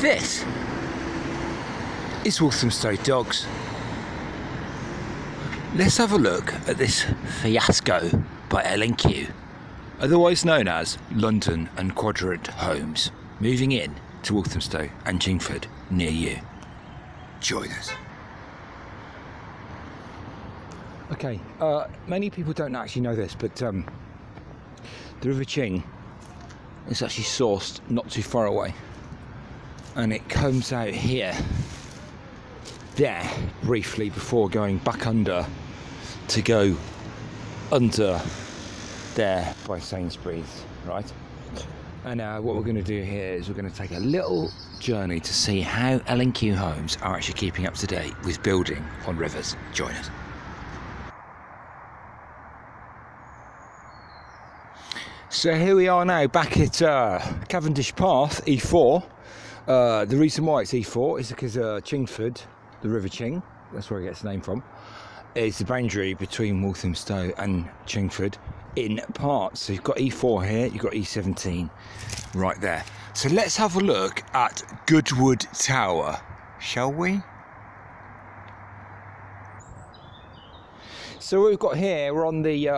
This is Walthamstow Dogs. Let's have a look at this fiasco by L&Q, otherwise known as London and Quadrant Homes, moving in to Walthamstow and Chingford near you. Join us. Okay, many people don't actually know this, but the River Ching is actually sourced not too far away, and it comes out here, there, briefly before going back under to go under there by Sainsbury's, right? And what we're going to do here is we're going to take a little journey to see how L&Q Homes are actually keeping up to date with building on rivers. Join us. So here we are now back at Cavendish Path, E4. The reason why it's E4 is because Chingford, the River Ching, that's where it gets its name from, is the boundary between Walthamstow and Chingford in parts. So you've got E4 here, you've got E17 right there. So let's have a look at Goodwood Tower, shall we? So what we've got here, we're on the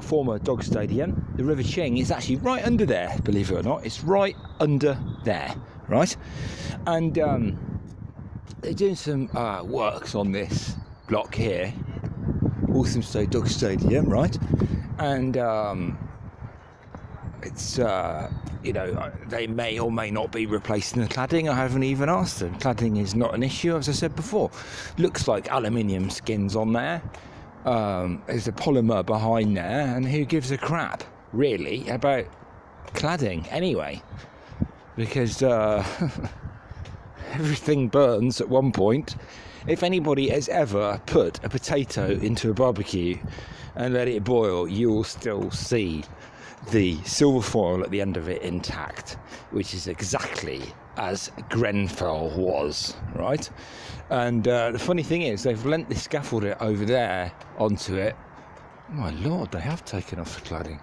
former dog stadium. The River Ching is actually right under there, believe it or not. It's right under there, right? And they're doing some works on this block here, Walthamstow Dog Stadium, right? And it's you know, they may or may not be replacing the cladding. I haven't even asked them. Cladding is not an issue, as I said before. Looks like aluminium skins on there. There's a polymer behind there, and who gives a crap really about cladding anyway, because everything burns at one point. If anybody has ever put a potato into a barbecue and let it boil, you will still see the silver foil at the end of it intact, which is exactly as Grenfell was, right? And the funny thing is, they've lent this scaffolding over there onto it. My lord, they have taken off the cladding.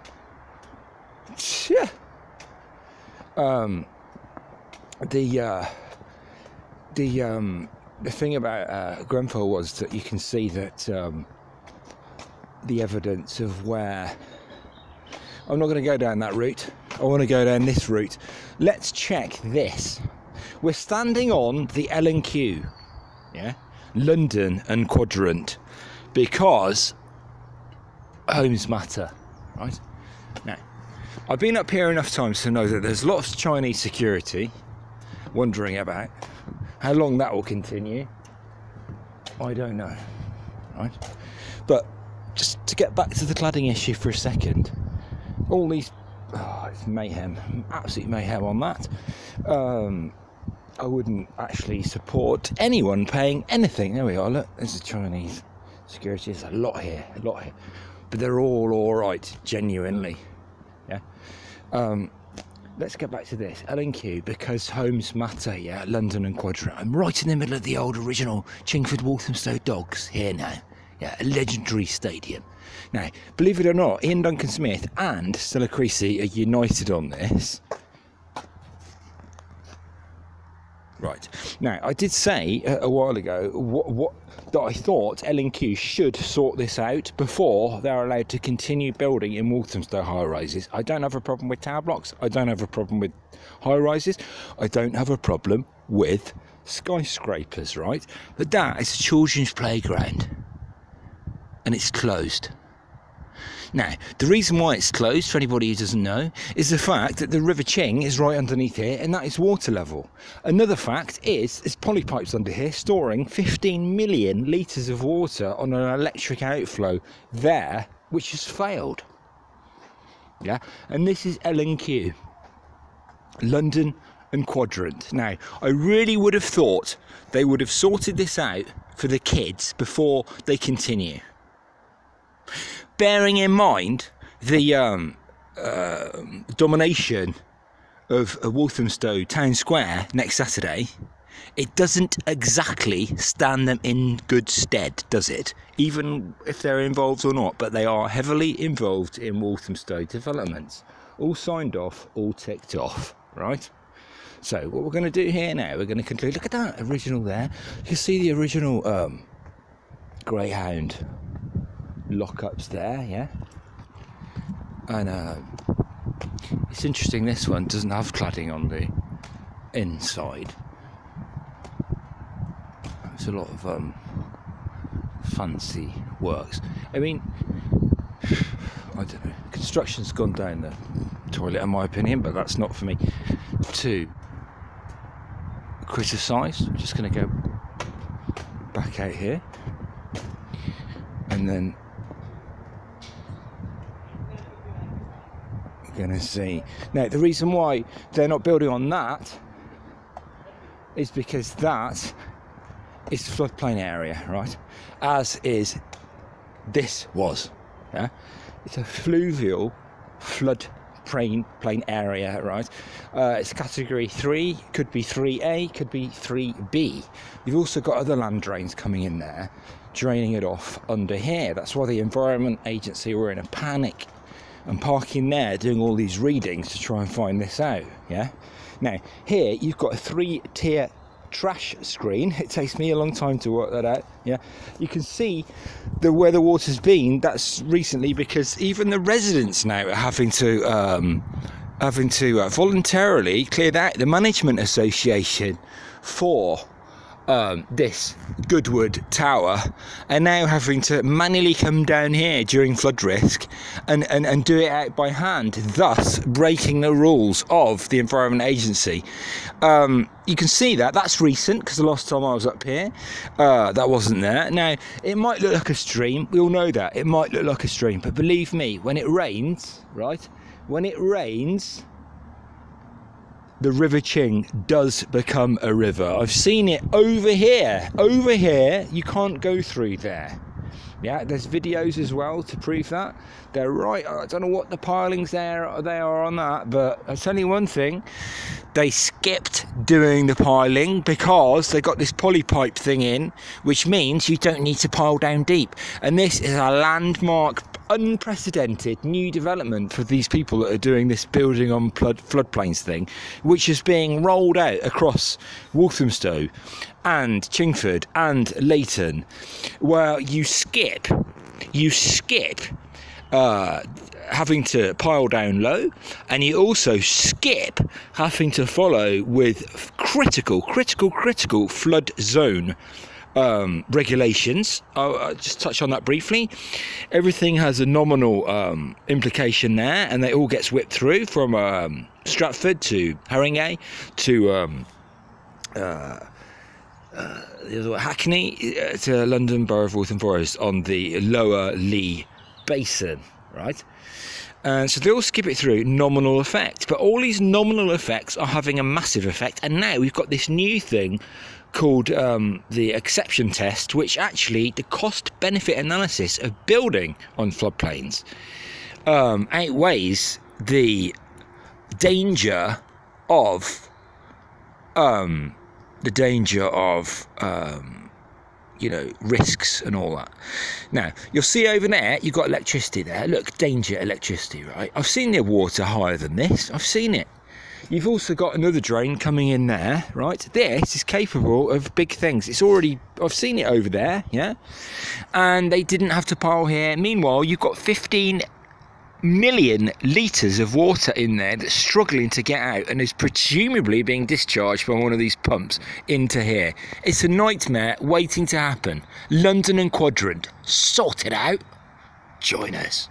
Yeah. The thing about Grenfell was that you can see that the evidence of where. I'm not going to go down that route. I want to go down this route. Let's check this. We're standing on the L&Q, yeah, London and Quadrant, because homes matter, right? Now, I've been up here enough times to know that there's lots of Chinese security wondering about. How long that will continue, I don't know, right? But just to get back to the cladding issue for a second, all these, it's mayhem, absolute mayhem on that. I wouldn't actually support anyone paying anything. There we are, look, there's the Chinese security, there's a lot here, but they're all right, genuinely, yeah. Let's get back to this, L&Q, because homes matter, yeah, London and Quadrant. I'm right in the middle of the old original Chingford Walthamstow Dogs here now, yeah, a legendary stadium. Now, believe it or not, Ian Duncan Smith and Stella Creasy are united on this. Right. Now, I did say a while ago that I thought L&Q should sort this out before they're allowed to continue building in Walthamstow high-rises. I don't have a problem with tower blocks. I don't have a problem with high-rises. I don't have a problem with skyscrapers, right? But that is a children's playground, and it's closed. Now, the reason why it's closed, for anybody who doesn't know, is the fact that the River Ching is right underneath here, and that is water level. Another fact is, there's polypipes under here storing 15 million litres of water on an electric outflow there, which has failed. Yeah, and this is L&Q, London and Quadrant. Now, I really would have thought they would have sorted this out for the kids before they continue. Bearing in mind the domination of Walthamstow Town Square next Saturday, it doesn't exactly stand them in good stead, does it? Even if they're involved or not, but they are heavily involved in Walthamstow developments. All signed off, all ticked off, right? So what we're going to do here now, we're going to conclude. Look at that original there. You can see the original Greyhound lockups there, yeah. And it's interesting, this one doesn't have cladding on the inside. There's a lot of fancy works. I mean, I don't know, construction's gone down the toilet in my opinion, but that's not for me to criticise. I'm just going to go back out here and then we're going to see. Now the reason why they're not building on that is because that is floodplain area, right? As is this was, yeah. It's a fluvial floodplain area, right? It's category 3, could be 3A, could be 3B. You've also got other land drains coming in there, draining it off under here. That's why the Environment Agency were in a panic and parking there, doing all these readings to try and find this out, yeah? Now, here you've got a 3-tier trash screen. It takes me a long time to work that out, yeah. You can see where the water's been. That's recently, because even the residents now are having to voluntarily clear out the management association for this Goodwood Tower, and now having to manually come down here during flood risk and do it out by hand, thus breaking the rules of the Environment Agency. You can see that's recent, because the last time I was up here that wasn't there. Now it might look like a stream, we all know that it might look like a stream, but believe me, when it rains, right, when it rains, the River Ching does become a river. I've seen it over here. Over here, you can't go through there. Yeah, there's videos as well to prove that. They're right. I don't know what the pilings they are on that, but I'll tell you one thing. They skipped doing the piling because they got this polypipe thing in, which means you don't need to pile down deep. And this is a landmark, unprecedented new development for these people that are doing this building on floodplains thing, which is being rolled out across Walthamstow and Chingford and Leighton, where you skip having to pile down low, and you also skip having to follow with critical flood zone regulations. I'll just touch on that briefly. Everything has a nominal implication there, and it all gets whipped through from Stratford to Haringey to Hackney to London Borough of Waltham Forest on the lower Lee Basin, right? And so they all skip it through, nominal effect. But all these nominal effects are having a massive effect, and now we've got this new thing called the exception test, which actually the cost-benefit analysis of building on floodplains outweighs the danger of you know, risks and all that. Now you'll see over there you've got electricity there. Look, danger electricity, right? I've seen the water higher than this. I've seen it. You've also got another drain coming in there, right? This is capable of big things. It's already, I've seen it over there, yeah? And they didn't have to pile here. Meanwhile, you've got 15 million litres of water in there that's struggling to get out and is presumably being discharged by one of these pumps into here. It's a nightmare waiting to happen. London and Quadrant, sort it out. Join us.